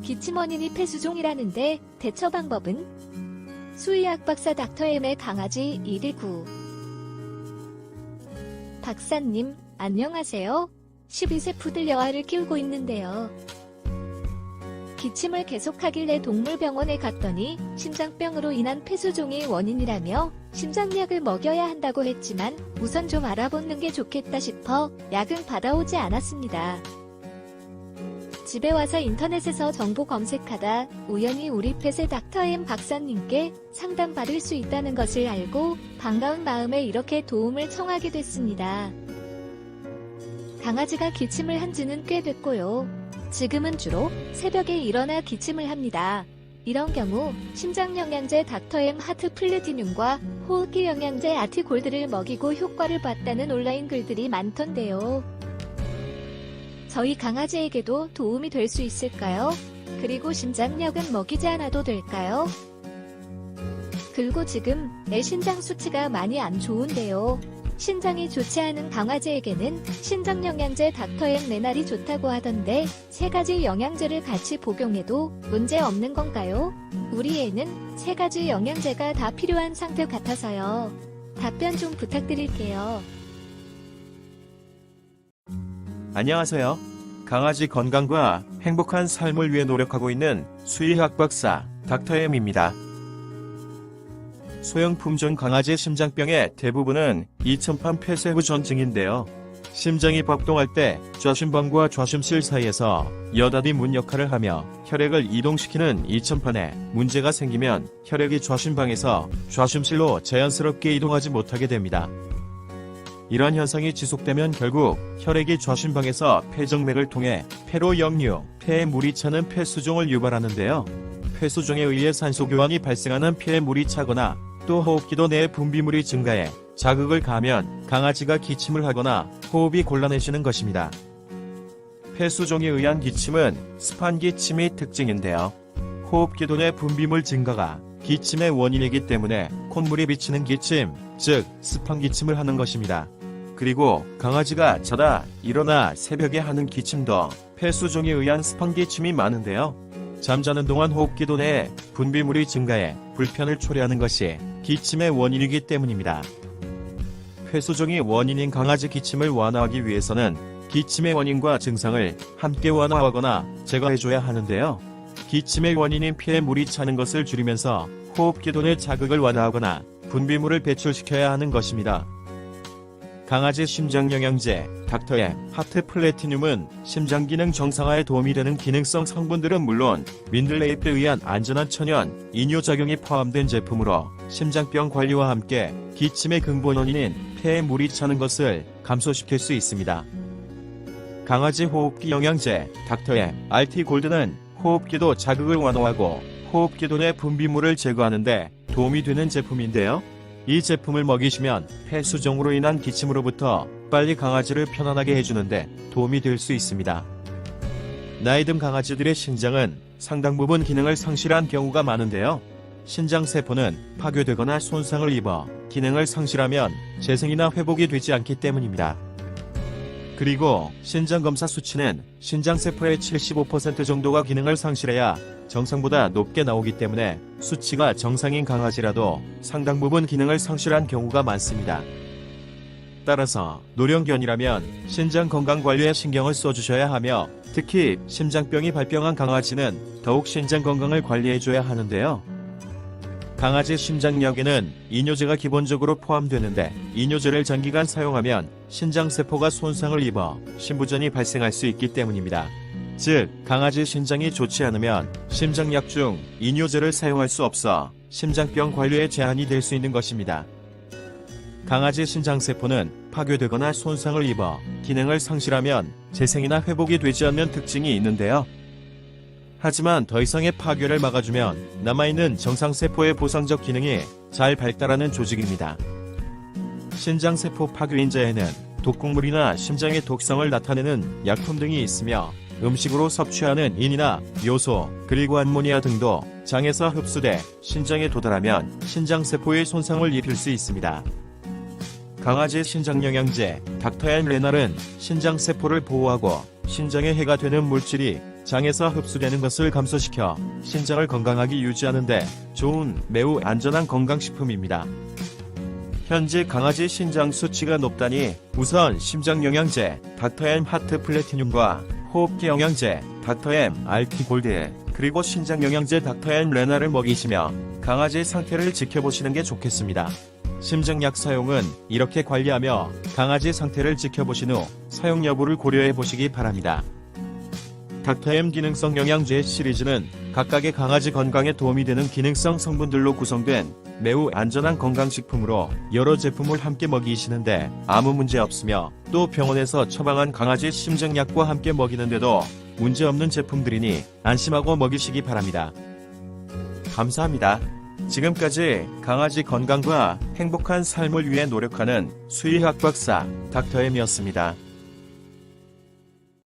기침 원인이 폐수종이라는데 대처 방법은? 수의학 박사 닥터엠의 강아지 119. 박사님, 안녕하세요. 12세 푸들 여아를 키우고 있는데요. 기침을 계속하길래 동물병원에 갔더니 심장병으로 인한 폐수종이 원인이라며 심장약을 먹여야 한다고 했지만 우선 좀 알아보는 게 좋겠다 싶어 약은 받아오지 않았습니다. 집에 와서 인터넷에서 정보 검색하다 우연히 우리 펫의 닥터엠 박사님께 상담받을 수 있다는 것을 알고 반가운 마음에 이렇게 도움을 청하게 됐습니다. 강아지가 기침을 한 지는 꽤 됐고요. 지금은 주로 새벽에 일어나 기침을 합니다. 이런 경우 심장영양제 닥터엠 하트 플래티늄과 호흡기 영양제 아티골드를 먹이고 효과를 봤다는 온라인 글들이 많던데요. 저희 강아지에게도 도움이 될 수 있을까요? 그리고 심장약은 먹이지 않아도 될까요? 그리고 지금 내 신장 수치가 많이 안 좋은데요. 신장이 좋지 않은 강아지에게는 신장영양제 닥터엠 레날이 좋다고 하던데 3가지 영양제를 같이 복용해도 문제 없는 건가요? 우리 애는 3가지 영양제가 다 필요한 상태 같아서요. 답변 좀 부탁드릴게요. 안녕하세요. 강아지 건강과 행복한 삶을 위해 노력하고 있는 수의학 박사 닥터엠입니다. 소형 품종 강아지 심장병의 대부분은 이천판 폐쇄 후 전증인데요. 심장이 박동할 때 좌심방과 좌심실 사이에서 여닫이 문 역할을 하며 혈액을 이동시키는 이천판에 문제가 생기면 혈액이 좌심방에서 좌심실로 자연스럽게 이동하지 못하게 됩니다. 이러한 현상이 지속되면 결국 혈액이 좌심방에서 폐정맥을 통해 폐로 역류, 폐에 물이 차는 폐수종을 유발하는데요. 폐수종에 의해 산소 교환이 발생하는 폐에 물이 차거나 또 호흡기도 내에 분비물이 증가해 자극을 가하면 강아지가 기침을 하거나 호흡이 곤란해지는 것입니다. 폐수종에 의한 기침은 습한 기침이 특징인데요. 호흡기도 내 분비물 증가가 기침의 원인이기 때문에 콧물이 비치는 기침, 즉 습한 기침을 하는 것입니다. 그리고 강아지가 자다 일어나 새벽에 하는 기침도 폐수종에 의한 습한 기침이 많은데요. 잠자는 동안 호흡기도 내에 분비물이 증가해 불편을 초래하는 것이 기침의 원인이기 때문입니다. 폐수종이 원인인 강아지 기침을 완화하기 위해서는 기침의 원인과 증상을 함께 완화하거나 제거해줘야 하는데요. 기침의 원인인 폐에 물이 차는 것을 줄이면서 호흡기도 내 자극을 완화하거나 분비물을 배출시켜야 하는 것입니다. 강아지 심장영양제 닥터엠 하트 플래티늄은 심장기능 정상화에 도움이 되는 기능성 성분들은 물론 민들레잎에 의한 안전한 천연 이뇨작용이 포함된 제품으로 심장병 관리와 함께 기침의 근본 원인인 폐에 물이 차는 것을 감소시킬 수 있습니다. 강아지 호흡기 영양제 닥터엠 RT 골드는 호흡기도 자극을 완화하고 호흡기도 내 분비물을 제거하는 데 도움이 되는 제품인데요. 이 제품을 먹이시면 폐수종으로 인한 기침으로부터 빨리 강아지를 편안하게 해주는데 도움이 될 수 있습니다. 나이 든 강아지들의 신장은 상당 부분 기능을 상실한 경우가 많은데요. 신장세포는 파괴되거나 손상을 입어 기능을 상실하면 재생이나 회복이 되지 않기 때문입니다. 그리고 신장검사 수치는 신장세포의 75% 정도가 기능을 상실해야 정상보다 높게 나오기 때문에 수치가 정상인 강아지라도 상당 부분 기능을 상실한 경우가 많습니다. 따라서 노령견이라면 신장 건강 관리에 신경을 써주셔야 하며 특히 심장병이 발병한 강아지는 더욱 신장 건강을 관리해줘야 하는데요. 강아지 심장약에는 이뇨제가 기본적으로 포함되는데 이뇨제를 장기간 사용하면 신장세포가 손상을 입어 심부전이 발생할 수 있기 때문입니다. 즉, 강아지 신장이 좋지 않으면 심장약 중 이뇨제를 사용할 수 없어 심장병 관리에 제한이 될 수 있는 것입니다. 강아지 신장세포는 파괴되거나 손상을 입어 기능을 상실하면 재생이나 회복이 되지 않는 특징이 있는데요. 하지만 더 이상의 파괴를 막아주면 남아있는 정상세포의 보상적 기능이 잘 발달하는 조직입니다. 신장세포 파괴인자에는 독극물이나 심장의 독성을 나타내는 약품 등이 있으며 음식으로 섭취하는 인이나 요소, 그리고 암모니아 등도 장에서 흡수돼 신장에 도달하면 신장세포의 손상을 입힐 수 있습니다. 강아지 신장영양제 닥터엠 레날은 신장세포를 보호하고 신장에 해가 되는 물질이 장에서 흡수되는 것을 감소시켜 신장을 건강하게 유지하는데 좋은 매우 안전한 건강식품입니다. 현재 강아지 신장 수치가 높다니 우선 심장영양제 닥터엠 하트 플래티늄과 호흡기 영양제 닥터엠 RT 골드 그리고 신장영양제 닥터엠 레나를 먹이시며 강아지 상태를 지켜보시는 게 좋겠습니다. 심장약 사용은 이렇게 관리하며 강아지 상태를 지켜보신 후 사용 여부를 고려해 보시기 바랍니다. 닥터엠 기능성 영양제 시리즈는 각각의 강아지 건강에 도움이 되는 기능성 성분들로 구성된 매우 안전한 건강식품으로 여러 제품을 함께 먹이시는데 아무 문제 없으며 또 병원에서 처방한 강아지 심장약과 함께 먹이는데도 문제없는 제품들이니 안심하고 먹이시기 바랍니다. 감사합니다. 지금까지 강아지 건강과 행복한 삶을 위해 노력하는 수의학 박사 닥터엠이었습니다.